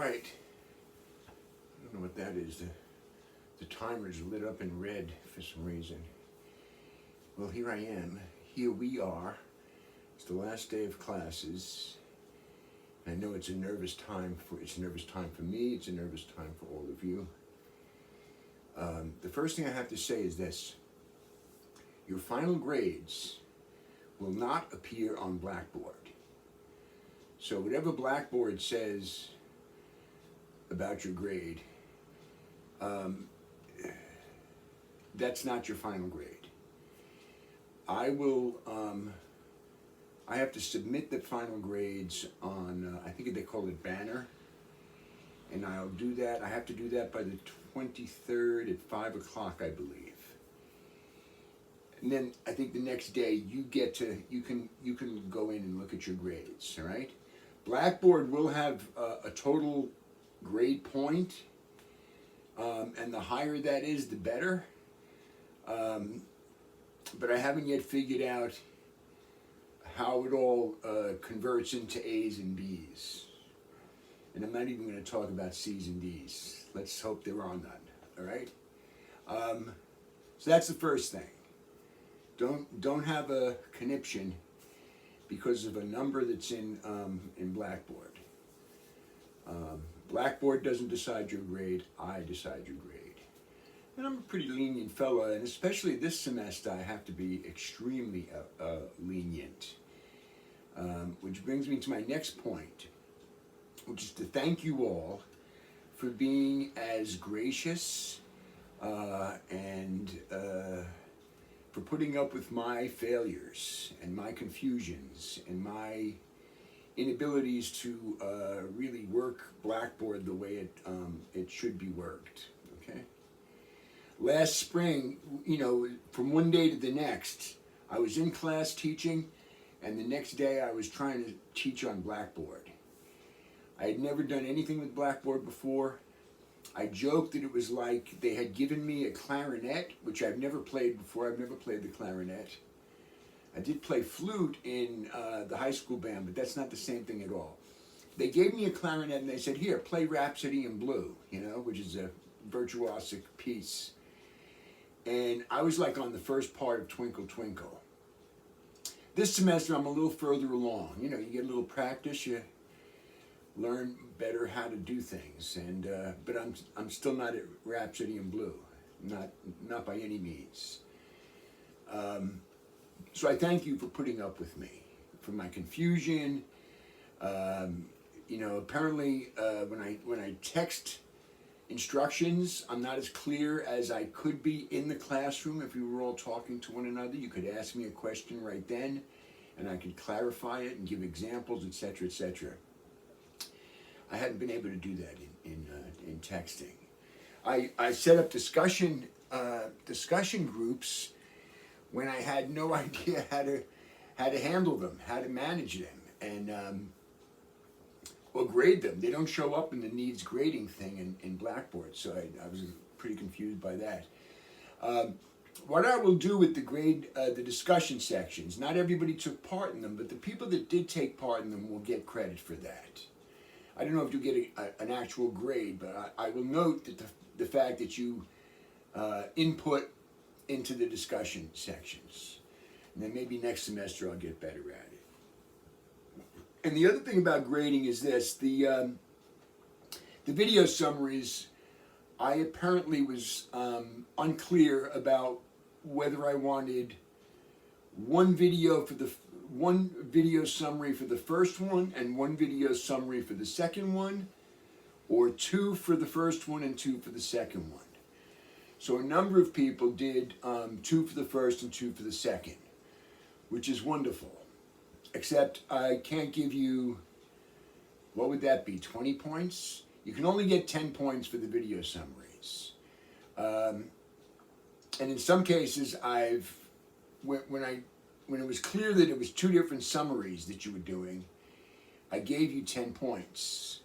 right. I don't know what that is. The timer's lit up in red for some reason. Well, here I am. Here we are. It's the last day of classes. I know it's a nervous time for me. It's a nervous time for all of you. The first thing I have to say is this. Your final grades will not appear on Blackboard. So whatever Blackboard says about your grade, that's not your final grade. I have to submit the final grades on, I think they call it Banner, and I'll do that. I have to do that by the 23rd at 5 o'clock, I believe. And then I think the next day you can go in and look at your grades, all right? Blackboard will have a total grade point, and the higher that is, the better. But I haven't yet figured out how it all converts into A's and B's. And I'm not even going to talk about C's and D's. Let's hope there are none, all right? So that's the first thing. Don't have a conniption because of a number that's in Blackboard. Blackboard doesn't decide your grade, I decide your grade. And I'm a pretty lenient fellow, and especially this semester I have to be extremely lenient. Which brings me to my next point, which is to thank you all for being as gracious and for putting up with my failures and my confusions and my inabilities to really work Blackboard the way it should be worked, okay? Last spring, from one day to the next, I was in class teaching, and the next day I was trying to teach on Blackboard. I had never done anything with Blackboard before. I joked that it was like they had given me a clarinet, which I've never played before. I've never played the clarinet. I did play flute in the high school band, but that's not the same thing at all. They gave me a clarinet and they said, here, play Rhapsody in Blue, which is a virtuosic piece. And I was like on the first part of Twinkle Twinkle. This semester I'm a little further along. You get a little practice, you learn better how to do things. And but I'm still not at Rhapsody in Blue, not by any means. So I thank you for putting up with me, for my confusion. Apparently when I text instructions, I'm not as clear as I could be in the classroom. If we were all talking to one another, you could ask me a question right then, and I could clarify it and give examples, etc., etc. I haven't been able to do that in texting. I set up discussion groups when I had no idea how to handle them, how to manage them, and or grade them. They don't show up in the needs grading thing in Blackboard, so I was pretty confused by that. What I will do with the discussion sections, not everybody took part in them, but the people that did take part in them will get credit for that. I don't know if you get an actual grade, but I will note that the fact that you input into the discussion sections. And then maybe next semester I'll get better at it. And the other thing about grading is this, the video summaries, I apparently was unclear about whether I wanted one video summary for the first one and one video summary for the second one, or two for the first one and two for the second one. So a number of people did two for the first and two for the second, which is wonderful. Except I can't give you, what would that be, 20 points? You can only get 10 points for the video summaries. And in some cases, when it was clear that it was two different summaries that you were doing, I gave you 10 points.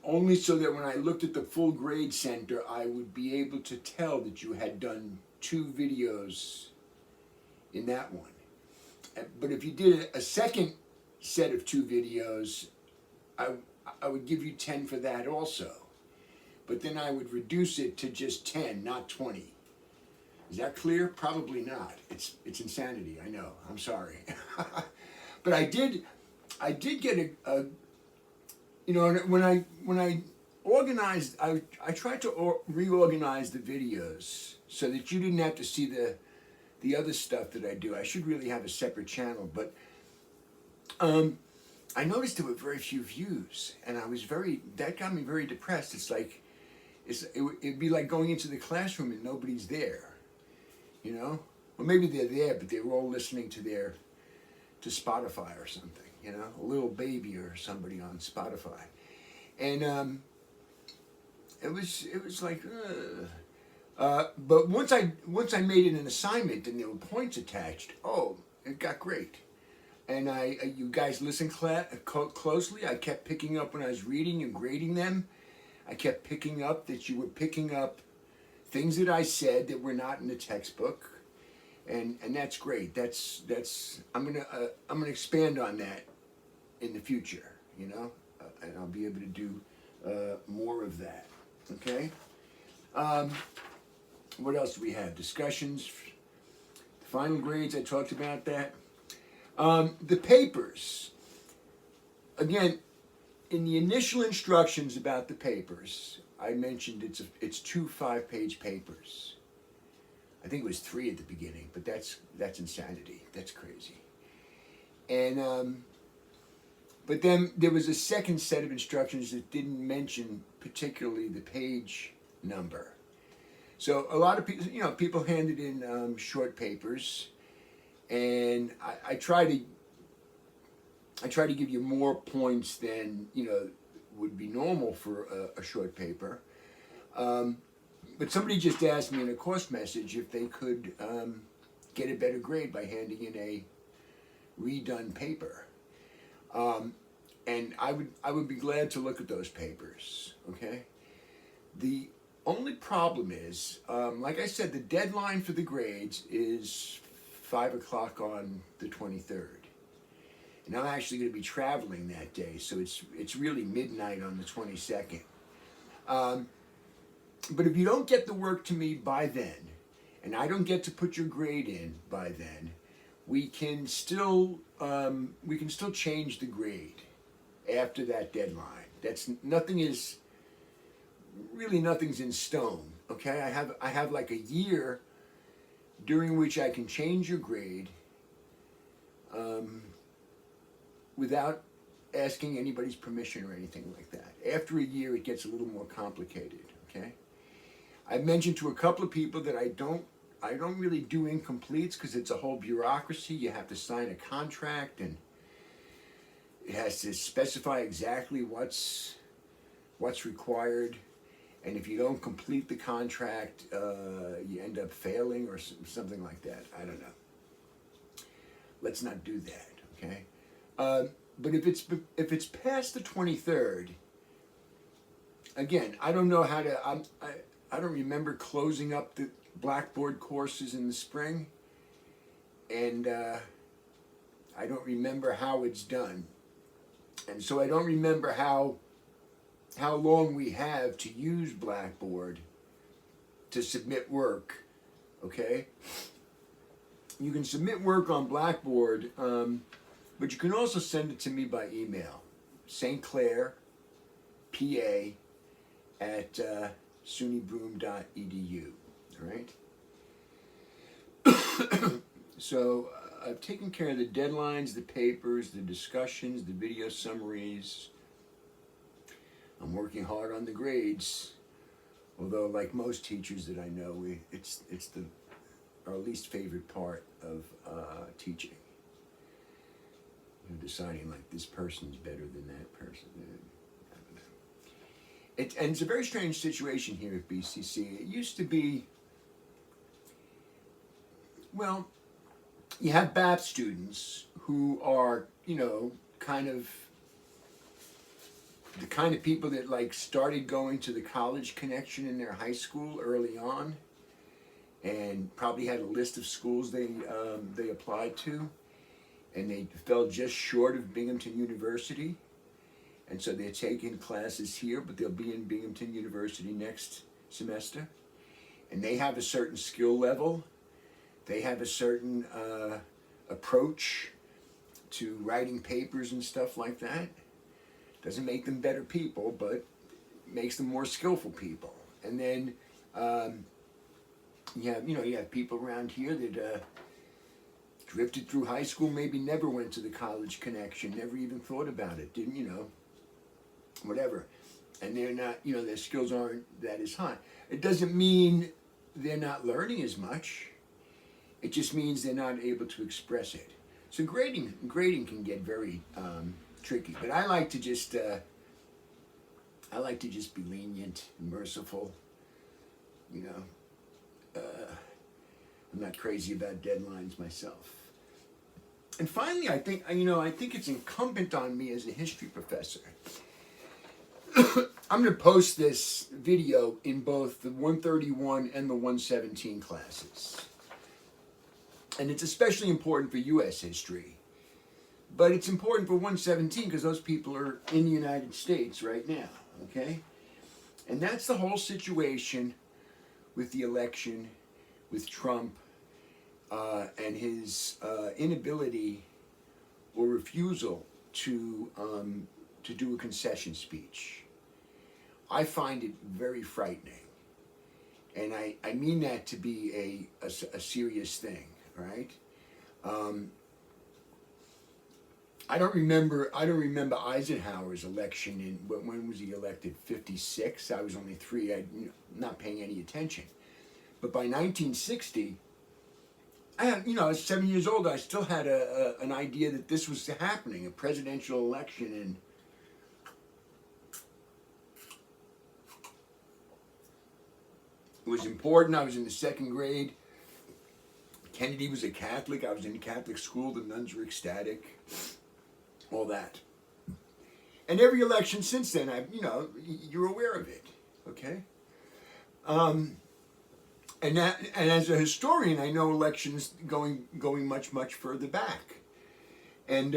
Only so that when I looked at the full grade center, I would be able to tell that you had done two videos in that one. But if you did a second set of two videos, I would give you 10 for that also. But then I would reduce it to just 10, not 20. Is that clear? Probably not. It's insanity, I know. I'm sorry. But I did get a you know, when I organized, I tried to reorganize the videos so that you didn't have to see the other stuff that I do. I should really have a separate channel, but I noticed there were very few views, and that got me very depressed. It's like, it'd be like going into the classroom and nobody's there, you know? Well, maybe they're there, but they were all listening to Spotify or something, you know? A little baby or somebody on Spotify. And it was like, but once I made it an assignment and there were points attached, oh, it got great. And you guys listened closely. I kept picking up when I was reading and grading them. I kept picking up that you were picking up things that I said that were not in the textbook, and that's great. I'm gonna expand on that in the future, you know, and I'll be able to do more of that. Okay. What else do we have? Discussions, final grades. I talked about that. The papers. Again, in the initial instructions about the papers, I mentioned it's 2 5-page papers. I think it was 3 at the beginning, but that's insanity. That's crazy. And but then there was a second set of instructions that didn't mention particularly the page number. So a lot of people, you know, people handed in short papers, and I try to give you more points than, you know, would be normal for a short paper. But somebody just asked me in a course message if they could get a better grade by handing in a redone paper. And I would be glad to look at those papers, okay? The only problem is, like I said, the deadline for the grades is 5 o'clock on the 23rd. And I'm actually going to be traveling that day, so it's really midnight on the 22nd. But if you don't get the work to me by then, and I don't get to put your grade in by then, we can still change the grade after that deadline. Nothing's in stone. Okay, I have like a year during which I can change your grade without asking anybody's permission or anything like that. After a year, it gets a little more complicated. Okay, I mentioned to a couple of people that I don't really do incompletes because it's a whole bureaucracy. You have to sign a contract, and it has to specify exactly what's required. And if you don't complete the contract, you end up failing or something like that. I don't know. Let's not do that, okay? But if it's past the 23rd, again, I don't know how to. I don't remember closing up the Blackboard courses in the spring, and I don't remember how it's done, and so I don't remember how long we have to use Blackboard to submit work. Okay, you can submit work on Blackboard, but you can also send it to me by email. St. Clair, PA, at sunybroom.edu. All right. So I've taken care of the deadlines, the papers, the discussions, the video summaries. I'm working hard on the grades, although like most teachers that I know, it's our least favorite part of teaching. You know, deciding like this person's better than that person. I don't know. And it's a very strange situation here at BCC. It used to be, well, you have BAP students who are, you know, kind of the kind of people that like started going to the college connection in their high school early on, and probably had a list of schools they applied to, and they fell just short of Binghamton University, And so they're taking classes here, but they'll be in Binghamton University next semester. And they have a certain skill level. They have a certain approach to writing papers and stuff like that. Doesn't make them better people, but makes them more skillful people. And then you have people around here that drifted through high school, maybe never went to the college connection, never even thought about it, didn't, whatever. And they're not, their skills aren't that as high. It doesn't mean they're not learning as much. It just means they're not able to express it. So grading can get very tricky. But I like to just be lenient and merciful. I'm not crazy about deadlines myself. And finally, I think it's incumbent on me as a history professor. I'm going to post this video in both the 131 and the 117 classes. And it's especially important for U.S. history. But it's important for 117 because those people are in the United States right now, okay? And that's the whole situation with the election, with Trump, and his inability or refusal to do a concession speech. I find it very frightening. And I mean that to be a serious thing, right? I don't remember Eisenhower's election when was he elected? 56. I was only 3. I'm not paying any attention. But by 1960, I was 7 years old. I still had an idea that this was happening, a presidential election, and it was important. I was in the 2nd grade. Kennedy was a Catholic. I was in a Catholic school. The nuns were ecstatic. All that. And every election since then, you're aware of it, okay? And as a historian, I know elections going much, much further back. And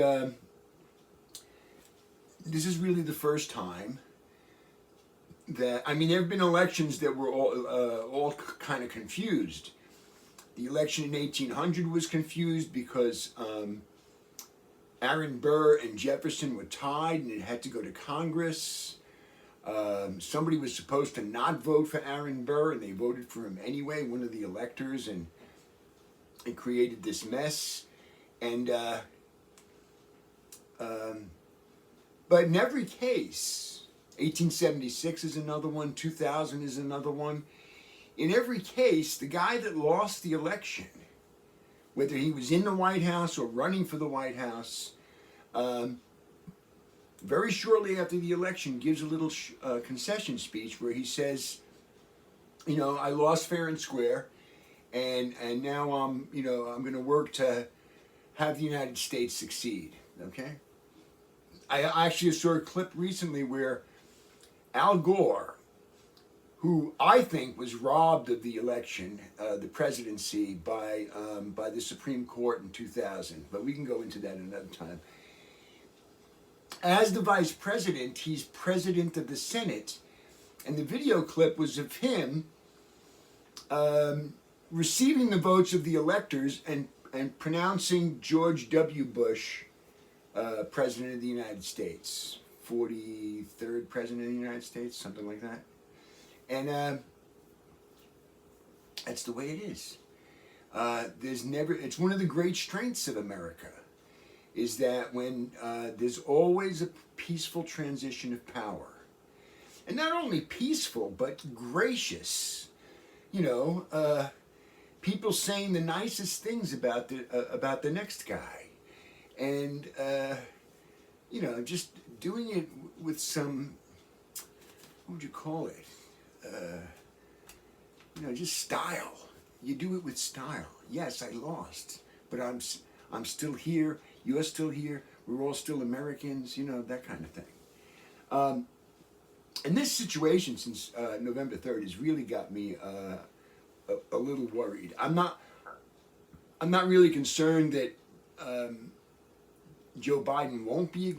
this is really the first time that, there have been elections that were all kind of confused. The election in 1800 was confused because Aaron Burr and Jefferson were tied and it had to go to Congress. Somebody was supposed to not vote for Aaron Burr and they voted for him anyway, one of the electors, and it created this mess. And but in every case, 1876 is another one, 2000 is another one. In every case, the guy that lost the election, whether he was in the White House or running for the White House, very shortly after the election gives a little concession speech where he says, I lost fair and square, and now I'm going to work to have the United States succeed. Okay. I actually saw a clip recently where Al Gore, who I think was robbed of the election, the presidency, by the Supreme Court in 2000. But we can go into that another time. As the vice president, he's president of the Senate. And the video clip was of him receiving the votes of the electors and pronouncing George W. Bush president of the United States. 43rd president of the United States, something like that. And that's the way it is. It's one of the great strengths of America, is that when there's always a peaceful transition of power. And not only peaceful, but gracious. People saying the nicest things about the next guy. And, just doing it with some, what would you call it? Just style. You do it with style. Yes, I lost, but I'm still here. You're still here. We're all still Americans. That kind of thing. And this situation since November 3rd has really got me a little worried. I'm not really concerned that Joe Biden won't be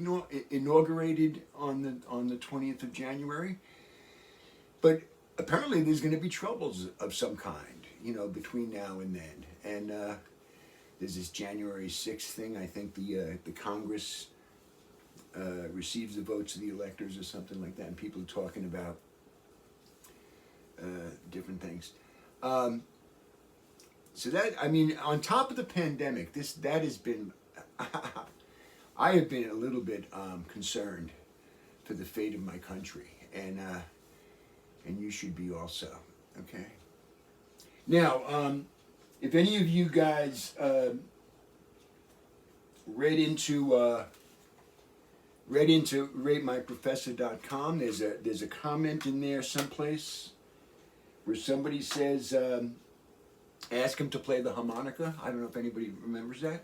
inaugurated on the 20th of January, but apparently there's going to be troubles of some kind, between now and then. And there's this January 6th thing. I think the Congress receives the votes of the electors or something like that, and people are talking about different things. So that, on top of the pandemic, that has been, I have been a little bit concerned for the fate of my country, and you should be also. Okay. Now, if any of you guys read into RateMyProfessor.com, there's a comment in there someplace where somebody says, ask him to play the harmonica. I don't know if anybody remembers that.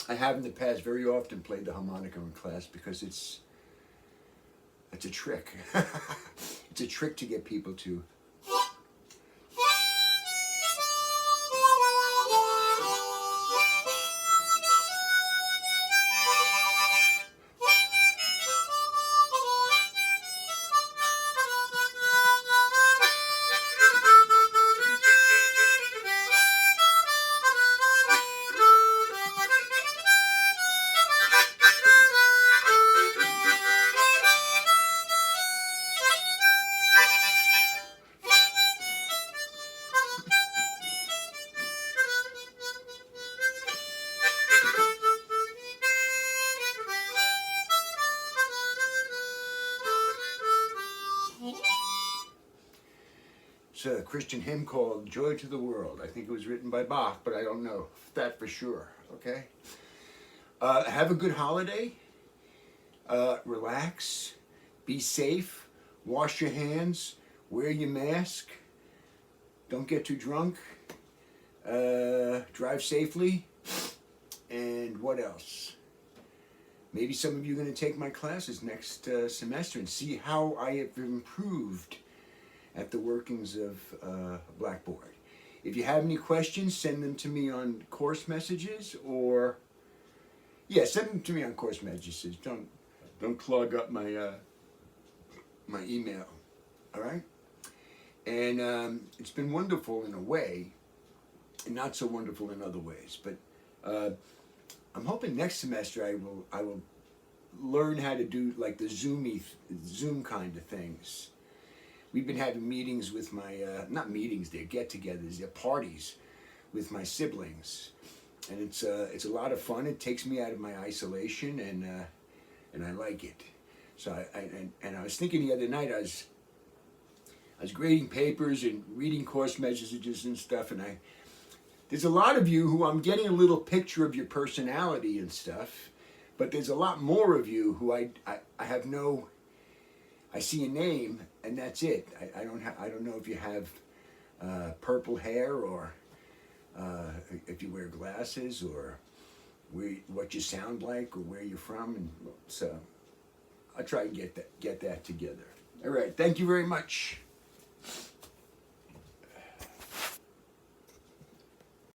I have in the past very often played the harmonica in class because it's a trick. It's a trick to get people to. It's a Christian hymn called Joy to the World. I think it was written by Bach, but I don't know that for sure, okay? Have a good holiday. Relax. Be safe. Wash your hands. Wear your mask. Don't get too drunk. Drive safely. And what else? Maybe some of you are going to take my classes next semester and see how I have improved at the workings of Blackboard. If you have any questions, send them to me on course messages, or send them to me on course messages. Don't clog up my my email. All right. And it's been wonderful in a way, and not so wonderful in other ways. But I'm hoping next semester I will learn how to do like the Zoom kind of things. We've been having meetings with my, not meetings, they're get-togethers, they're parties with my siblings. And it's a lot of fun. It takes me out of my isolation, and I like it. So I was thinking the other night, I was grading papers and reading course messages and stuff, and there's a lot of you who I'm getting a little picture of your personality and stuff, but there's a lot more of you who I have no, I see a name and that's it. I don't know if you have purple hair, or if you wear glasses, or what you sound like, or where you're from, and so I'll try and get that together. All right, thank you very much.